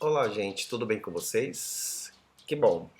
Olá, gente, tudo bem com vocês? Que bom!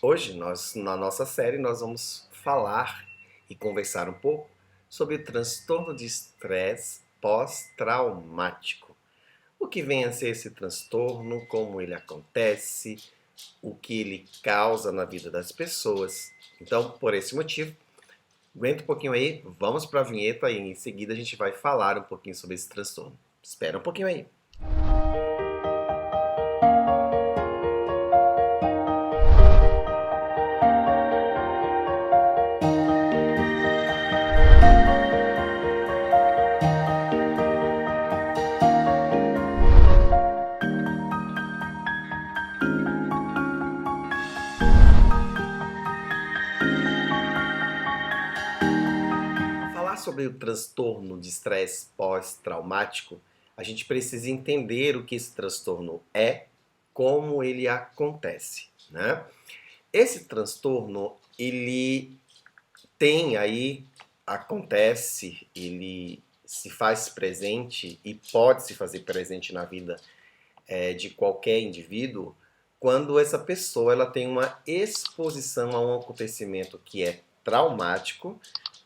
Hoje, na nossa série, nós vamos falar e conversar um pouco sobre o transtorno de estresse pós-traumático. O que vem a ser esse transtorno, como ele acontece, o que ele causa na vida das pessoas. Então, por esse motivo, aguenta um pouquinho aí, vamos para a vinheta e em seguida a gente vai falar um pouquinho sobre esse transtorno. Espera um pouquinho aí. Falar sobre o transtorno de estresse pós-traumático, a gente precisa entender o que esse transtorno é, como ele acontece, né? Esse transtorno, ele tem aí, acontece, ele se faz presente e pode se fazer presente na vida de qualquer indivíduo quando essa pessoa ela tem uma exposição a um acontecimento que é traumático,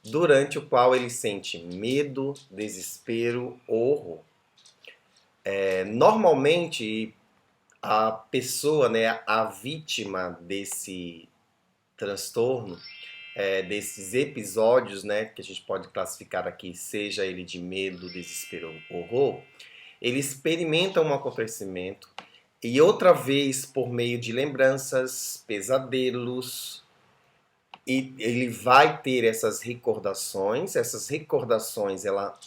durante o qual ele sente medo, desespero ou horror. Normalmente, a pessoa, né, a vítima desse transtorno, desses episódios, né, que a gente pode classificar aqui, seja ele de medo, desespero ou horror, ele experimenta um acontecimento e outra vez, por meio de lembranças, pesadelos, e ele vai ter essas recordações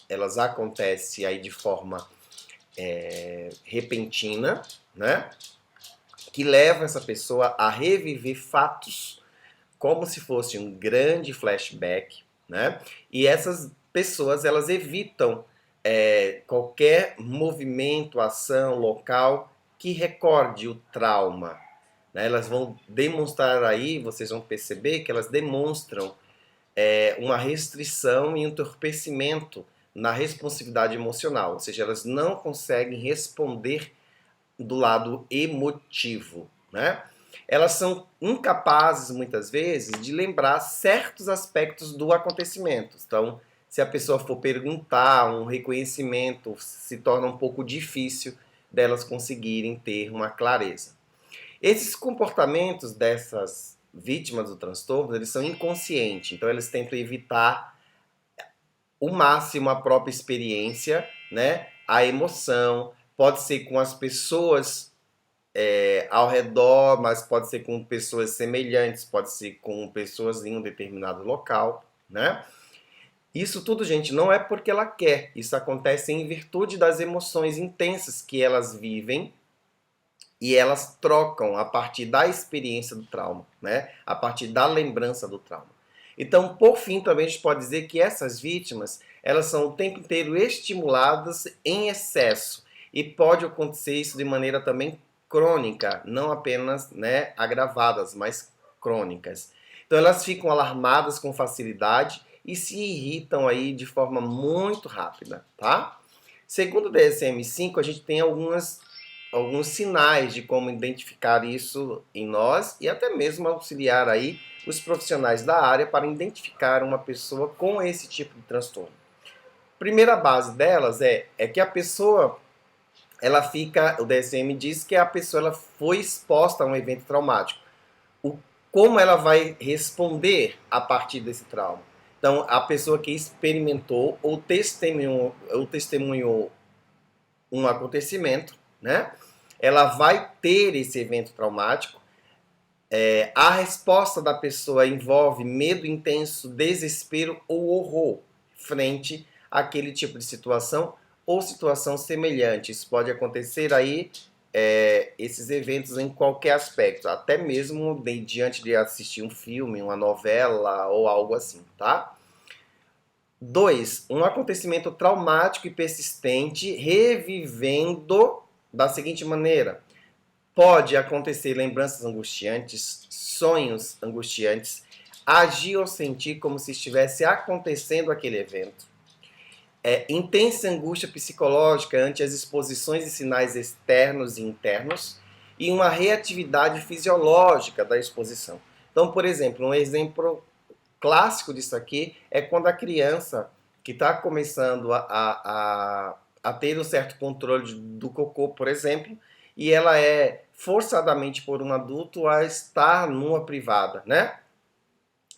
elas acontecem aí de forma repentina, né? Que leva essa pessoa a reviver fatos como se fosse um grande flashback, né? E essas pessoas elas evitam qualquer movimento, ação local que recorde o trauma, né? Elas vão demonstrar aí, vocês vão perceber que elas demonstram uma restrição e entorpecimento na responsividade emocional, ou seja, elas não conseguem responder do lado emotivo, né? Elas são incapazes, muitas vezes, de lembrar certos aspectos do acontecimento. Então, se a pessoa for perguntar, um reconhecimento se torna um pouco difícil delas conseguirem ter uma clareza. Esses comportamentos dessas vítimas do transtorno, eles são inconscientes, então eles tentam evitar o máximo a própria experiência, né? A emoção, pode ser com as pessoas ao redor, mas pode ser com pessoas semelhantes, pode ser com pessoas em um determinado local, né? Isso tudo, gente, não é porque ela quer, isso acontece em virtude das emoções intensas que elas vivem e elas trocam a partir da experiência do trauma, né? A partir da lembrança do trauma. Então, por fim, também a gente pode dizer que essas vítimas, elas são o tempo inteiro estimuladas em excesso e pode acontecer isso de maneira também crônica, não apenas, né, agravadas, mas crônicas. Então, elas ficam alarmadas com facilidade e se irritam aí de forma muito rápida, tá? Segundo o DSM-5, a gente tem alguns sinais de como identificar isso em nós e até mesmo auxiliar aí os profissionais da área para identificar uma pessoa com esse tipo de transtorno. Primeira base delas é que a pessoa, ela fica, o DSM diz que a pessoa ela foi exposta a um evento traumático. Como ela vai responder a partir desse trauma? Então, a pessoa que experimentou ou testemunhou um acontecimento, né? Ela vai ter esse evento traumático. A resposta da pessoa envolve medo intenso, desespero ou horror frente àquele tipo de situação ou situação semelhante. Isso pode acontecer aí, esses eventos em qualquer aspecto, até mesmo diante de assistir um filme, uma novela ou algo assim, tá? 2. Um acontecimento traumático e persistente revivendo da seguinte maneira. Pode acontecer lembranças angustiantes, sonhos angustiantes, agir ou sentir como se estivesse acontecendo aquele evento. intensa angústia psicológica ante as exposições e sinais externos e internos e uma reatividade fisiológica da exposição. Então, por exemplo, um exemplo clássico disso aqui é quando a criança que está começando a ter um certo controle do cocô, por exemplo, e ela é forçadamente por um adulto a estar numa privada, né?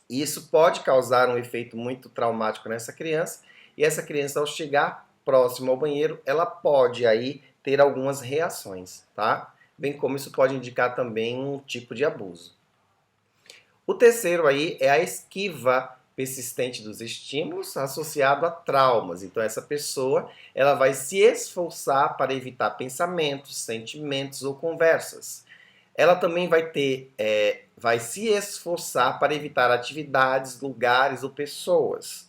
E isso pode causar um efeito muito traumático nessa criança, e essa criança, ao chegar próximo ao banheiro, ela pode aí ter algumas reações, tá? Bem como isso pode indicar também um tipo de abuso. O terceiro aí é a esquiva persistente dos estímulos associado a traumas. Então essa pessoa, ela vai se esforçar para evitar pensamentos, sentimentos ou conversas. Ela também vai se esforçar para evitar atividades, lugares ou pessoas.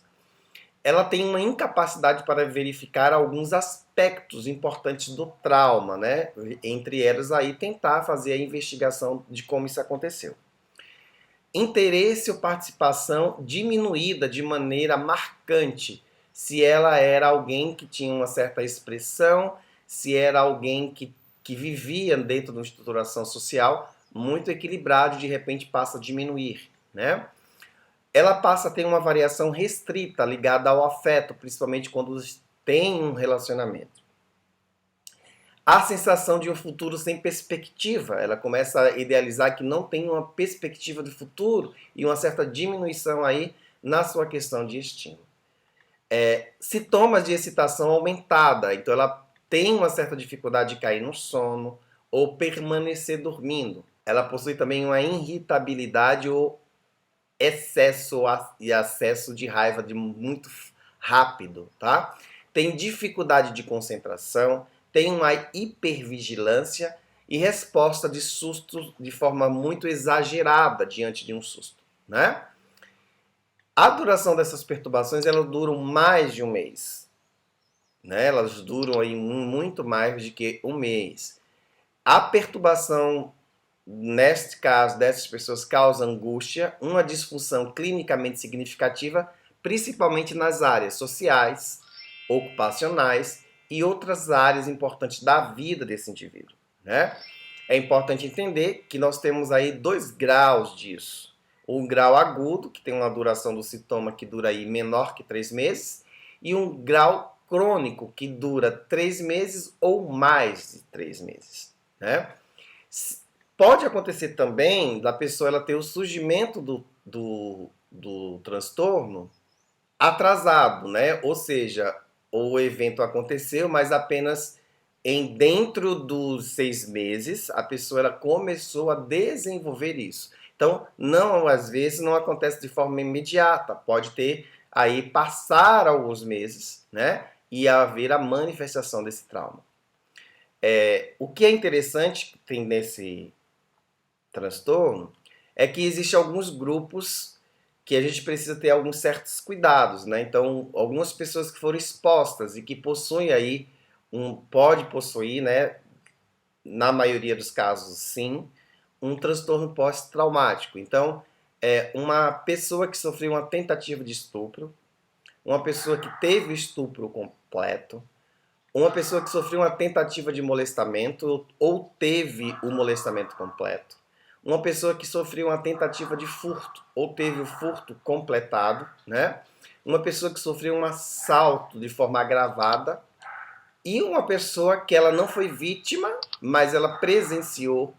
Ela tem uma incapacidade para verificar alguns aspectos importantes do trauma, né? Entre elas aí tentar fazer a investigação de como isso aconteceu. Interesse ou participação diminuída de maneira marcante, se ela era alguém que tinha uma certa expressão, se era alguém que vivia dentro de uma estruturação social muito equilibrada, de repente passa a diminuir, né? Ela passa a ter uma variação restrita ligada ao afeto, principalmente quando tem um relacionamento. A sensação de um futuro sem perspectiva, ela começa a idealizar que não tem uma perspectiva de futuro e uma certa diminuição aí na sua questão de estímulo. Sintomas de excitação aumentada, então ela tem uma certa dificuldade de cair no sono ou permanecer dormindo. Ela possui também uma irritabilidade ou excesso e acesso de raiva de muito rápido, tá? Tem dificuldade de concentração, tem uma hipervigilância e resposta de susto de forma muito exagerada diante de um susto, né? A duração dessas perturbações, elas duram mais de um mês, né? Elas duram aí muito mais do que um mês. A perturbação, neste caso, dessas pessoas causa angústia, uma disfunção clinicamente significativa, principalmente nas áreas sociais, ocupacionais e outras áreas importantes da vida desse indivíduo, né? É importante entender que nós temos aí 2 graus disso. Um grau agudo, que tem uma duração do sintoma que dura aí menor que 3 meses, e um grau crônico, que dura 3 meses ou mais de 3 meses, né? Pode acontecer também da pessoa ela ter o surgimento do transtorno atrasado, né? Ou seja, o evento aconteceu, mas apenas dentro dos 6 meses a pessoa ela começou a desenvolver isso. Então, não, às vezes não acontece de forma imediata, pode ter aí passar alguns meses, né? E haver a manifestação desse trauma. O que é interessante que tem nesse transtorno é que existem alguns grupos que a gente precisa ter alguns certos cuidados, né? Então, algumas pessoas que foram expostas e que possuem aí pode possuir, né? Na maioria dos casos, sim, um transtorno pós-traumático. Então, uma pessoa que sofreu uma tentativa de estupro, uma pessoa que teve estupro completo, uma pessoa que sofreu uma tentativa de molestamento ou teve o molestamento completo, uma pessoa que sofreu uma tentativa de furto ou teve o furto completado, né? Uma pessoa que sofreu um assalto de forma agravada e uma pessoa que ela não foi vítima, mas ela presenciou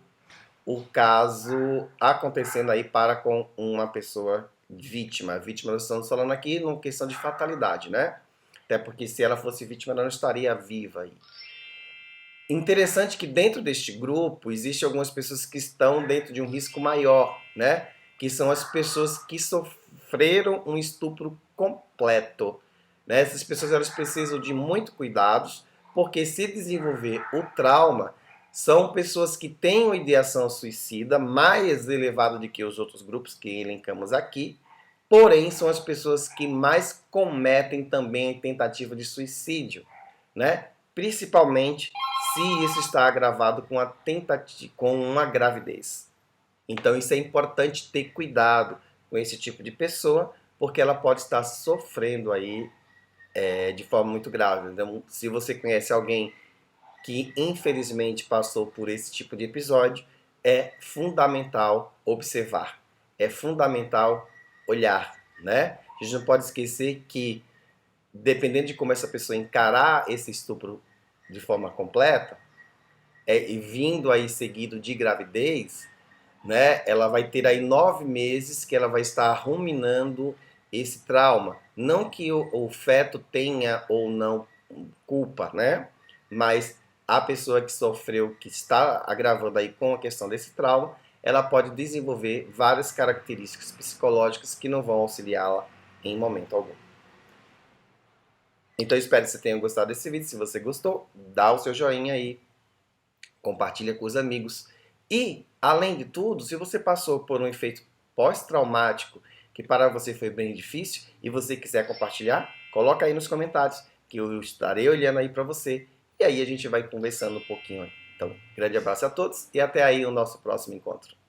o caso acontecendo aí para com uma pessoa vítima. Vítima, nós estamos falando aqui numa questão de fatalidade, né? Até porque se ela fosse vítima, ela não estaria viva aí. Interessante que dentro deste grupo existem algumas pessoas que estão dentro de um risco maior, né? Que são as pessoas que sofreram um estupro completo, né? Essas pessoas elas precisam de muito cuidados, porque se desenvolver o trauma, são pessoas que têm uma ideação suicida mais elevada do que os outros grupos que elencamos aqui, porém são as pessoas que mais cometem também tentativa de suicídio, né? Principalmente se isso está agravado com com uma gravidez. Então isso é importante ter cuidado com esse tipo de pessoa, porque ela pode estar sofrendo aí de forma muito grave. Então, se você conhece alguém que infelizmente passou por esse tipo de episódio, é fundamental observar, é fundamental olhar, né? A gente não pode esquecer que, dependendo de como essa pessoa encarar esse estupro de forma completa, e vindo aí seguido de gravidez, né? Ela vai ter aí 9 meses que ela vai estar ruminando esse trauma. Não que o feto tenha ou não culpa, né? Mas a pessoa que sofreu, que está agravando aí com a questão desse trauma, ela pode desenvolver várias características psicológicas que não vão auxiliá-la em momento algum. Então eu espero que você tenha gostado desse vídeo. Se você gostou, dá o seu joinha aí, compartilha com os amigos. E, além de tudo, se você passou por um efeito pós-traumático que para você foi bem difícil e você quiser compartilhar, coloca aí nos comentários que eu estarei olhando aí para você e aí a gente vai conversando um pouquinho. Então, grande abraço a todos e até aí o nosso próximo encontro.